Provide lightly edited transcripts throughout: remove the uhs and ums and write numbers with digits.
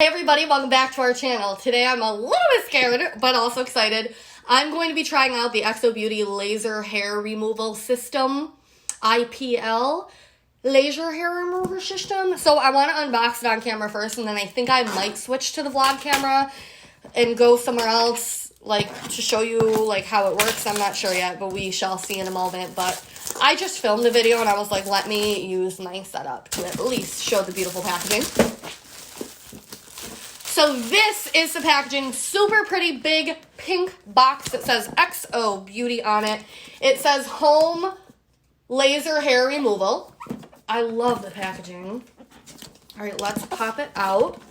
Hey everybody, welcome back to our channel. Today I'm a little bit scared, but also excited. I'm going to be trying out the XO Beauty Laser Hair Removal System, IPL, Laser Hair Removal System. So I want to unbox it on camera first, and then I think I might switch to the vlog camera and go somewhere else, like, to show you, like, how it works. I'm not sure yet, but we shall see in a moment. But I just filmed the video, and I was like, let me use my setup to at least show the beautiful packaging. So this is the packaging, super pretty big pink box that says XO Beauty on it. It says Home Laser Hair Removal. I love the packaging. All right, let's pop it out.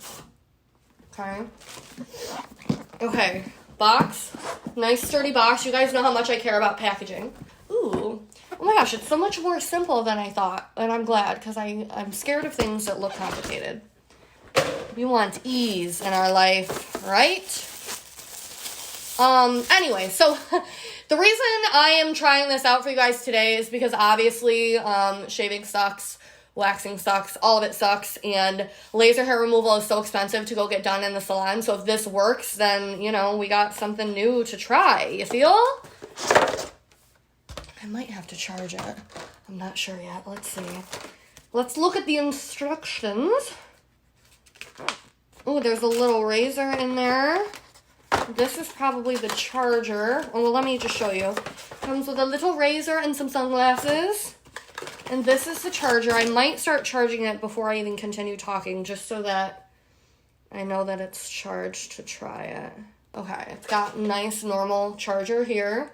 Okay, box. Nice sturdy box. You guys know how much I care about packaging. Ooh, oh my gosh, it's so much more simple than I thought. And I'm glad, because I'm scared of things that look complicated. We want ease in our life, right? Anyway, so the reason I am trying this out for you guys today is because obviously shaving sucks, waxing sucks, all of it sucks, and laser hair removal is so expensive to go get done in the salon. So if this works, then, you know, we got something new to try. You feel? I might have to charge it. I'm not sure yet. Let's see. Let's look at the instructions. Oh, there's a little razor in there. This is probably the charger. Oh, well, let me just show you. Comes with a little razor and some sunglasses. And this is the charger. I might start charging it before I even continue talking, just so that I know that it's charged to try it. Okay, it's got a nice normal charger here.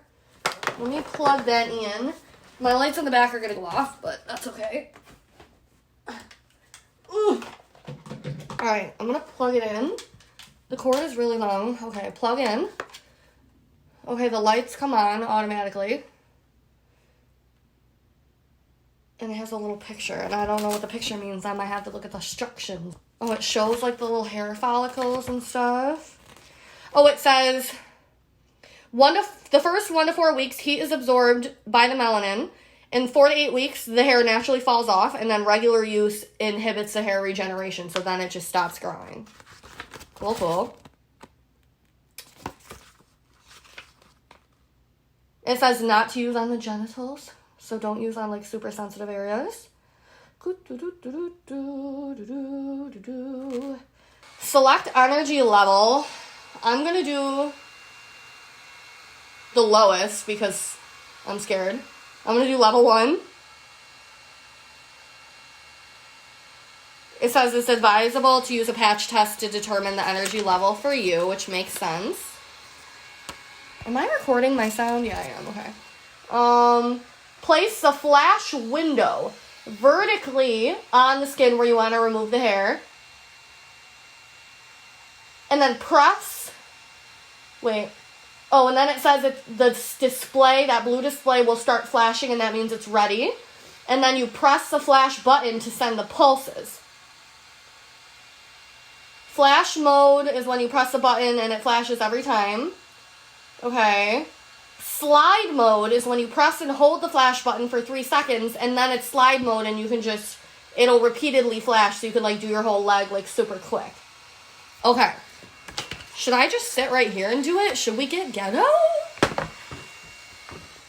Let me plug that in. My lights on the back are going to go off, but that's okay. Ooh. Alright, I'm going to plug it in. The cord is really long. Okay, plug in. Okay, the lights come on automatically. And it has a little picture, and I don't know what the picture means. I might have to look at the instructions. Oh, it shows like the little hair follicles and stuff. Oh, it says, the first 1 to 4 weeks, heat is absorbed by the melanin. In 4 to 8 weeks, the hair naturally falls off, and then regular use inhibits the hair regeneration, so then it just stops growing. Cool, cool. It says not to use on the genitals, so don't use on, like, super sensitive areas. Select energy level. I'm going to do the lowest because I'm scared. I'm going to do level 1. It says it's advisable to use a patch test to determine the energy level for you, which makes sense. Am I recording my sound? Yeah, I am. Okay. Place the flash window vertically on the skin where you want to remove the hair. And then press. Wait. Oh, and then it says that the display, that blue display, will start flashing, and that means it's ready. And then you press the flash button to send the pulses. Flash mode is when you press the button and it flashes every time. Okay. Slide mode is when you press and hold the flash button for 3 seconds, and then it's slide mode, and you can just, it'll repeatedly flash, so you can, like, do your whole leg, like, super quick. Okay. Should I just sit right here and do it? Should we get ghetto?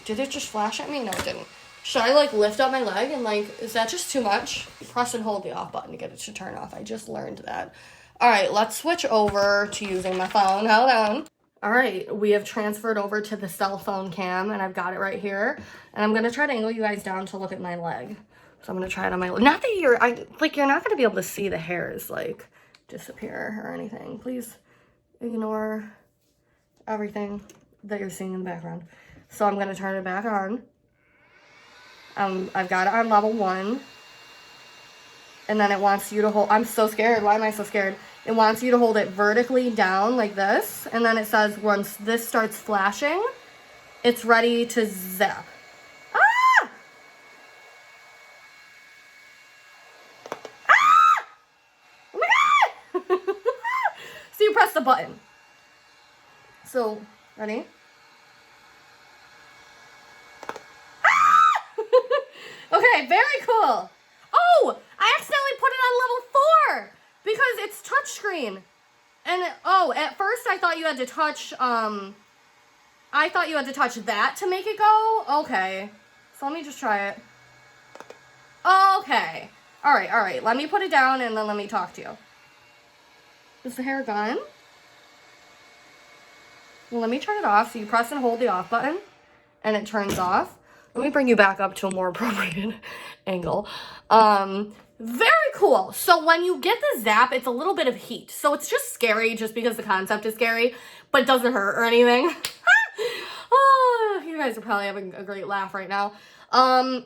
Did it just flash at me? No, it didn't. Should I, like, lift up my leg and, like, is that just too much? Press and hold the off button to get it to turn off. I just learned that. All right, let's switch over to using my phone. Hold on. All right, we have transferred over to the cell phone cam, and I've got it right here. And I'm going to try to angle you guys down to look at my leg. So I'm going to try it on my leg. Not that you're not going to be able to see the hairs, like, disappear or anything. Please ignore everything that you're seeing in the background. So I'm going to turn it back on. I've got it on level 1. And then it wants you to hold, I'm so scared. Why am I so scared? It wants you to hold it vertically down like this. And then it says once this starts flashing, it's ready to zap. Ah! Ah! Oh my God! So you press the button. So, ready? Ah! Okay, very cool. Oh, I accidentally put it on level 4. Because it's touchscreen. And, oh, at first I thought you had to touch, I thought you had to touch that to make it go. Okay. So let me just try it. Okay. All right. Let me put it down and then let me talk to you. Is the hair gone? Well, let me turn it off. So you press and hold the off button and it turns off. Let me bring you back up to a more appropriate angle. Very cool. So when you get the zap, it's a little bit of heat. So it's just scary just because the concept is scary, but it doesn't hurt or anything. Oh, you guys are probably having a great laugh right now.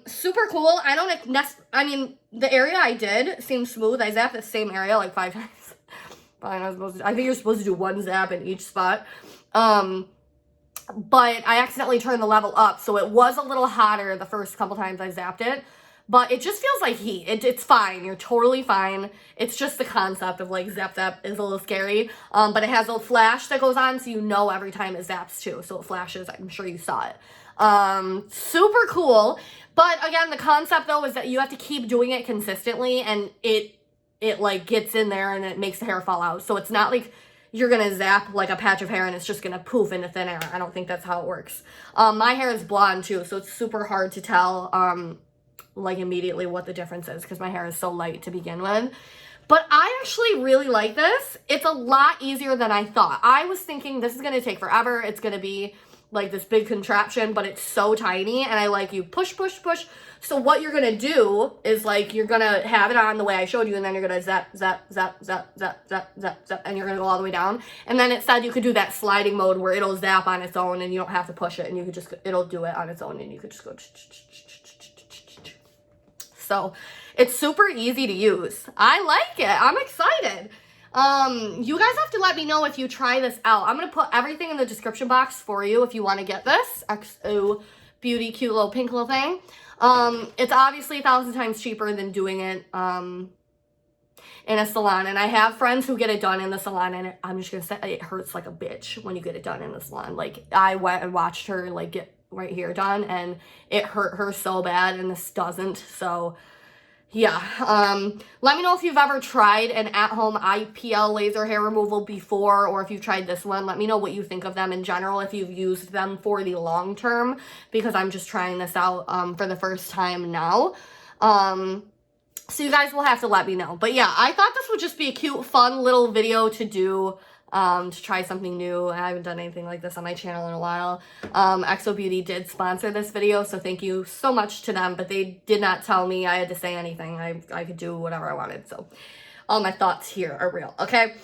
Super cool. I mean, the area I did seems smooth. I zapped the same area like 5 times. Fine, I think you're supposed to do 1 zap in each spot. But I accidentally turned the level up, so it was a little hotter the first couple times I zapped it. But it just feels like heat. It's fine. You're totally fine. It's just the concept of like zap zap is a little scary. But it has a flash that goes on, so you know every time it zaps too. So it flashes. I'm sure you saw it. Super cool. But again, the concept though is that you have to keep doing it consistently, and it like gets in there and it makes the hair fall out. So it's not like you're gonna zap like a patch of hair and it's just gonna poof into thin air. I don't think that's how it works. My hair is blonde too, so it's super hard to tell like immediately what the difference is because my hair is so light to begin with. But I actually really like this. It's a lot easier than I thought. I was thinking this is gonna take forever. It's gonna be like this big contraption, but it's so tiny, and I like you push. So what you're gonna do is like you're gonna have it on the way I showed you, and then you're gonna zap, and you're gonna go all the way down. And then it said you could do that sliding mode where it'll zap on its own, and you don't have to push it, and you could just it'll do it on its own, and you could just go. So it's super easy to use. I like it. I'm excited. You guys have to let me know if you try this out. I'm gonna put everything in the description box for you if you want to get this XO Beauty cute little pink little thing. It's obviously 1,000 times cheaper than doing it in a salon, and I have friends who get it done in the salon, and I'm just gonna say it hurts like a bitch when you get it done in the salon. Like I went and watched her like get right here done, and it hurt her so bad, and this doesn't. So yeah, let me know if you've ever tried an at-home IPL laser hair removal before, or if you've tried this one. Let me know what you think of them in general, if you've used them for the long term, because I'm just trying this out for the first time now. So you guys will have to let me know. But yeah, I thought this would just be a cute, fun little video to do. To try something new. I haven't done anything like this on my channel in a while. XO Beauty did sponsor this video, so thank you so much to them, but they did not tell me I had to say anything. I could do whatever I wanted, so all my thoughts here are real, okay?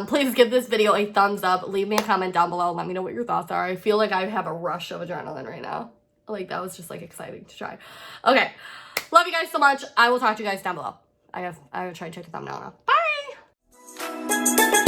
Please give this video a thumbs up. Leave me a comment down below. Let me know what your thoughts are. I feel like I have a rush of adrenaline right now. Like, that was just, like, exciting to try. Okay. Love you guys so much. I will talk to you guys down below. I gotta try to check the thumbnail now. Bye!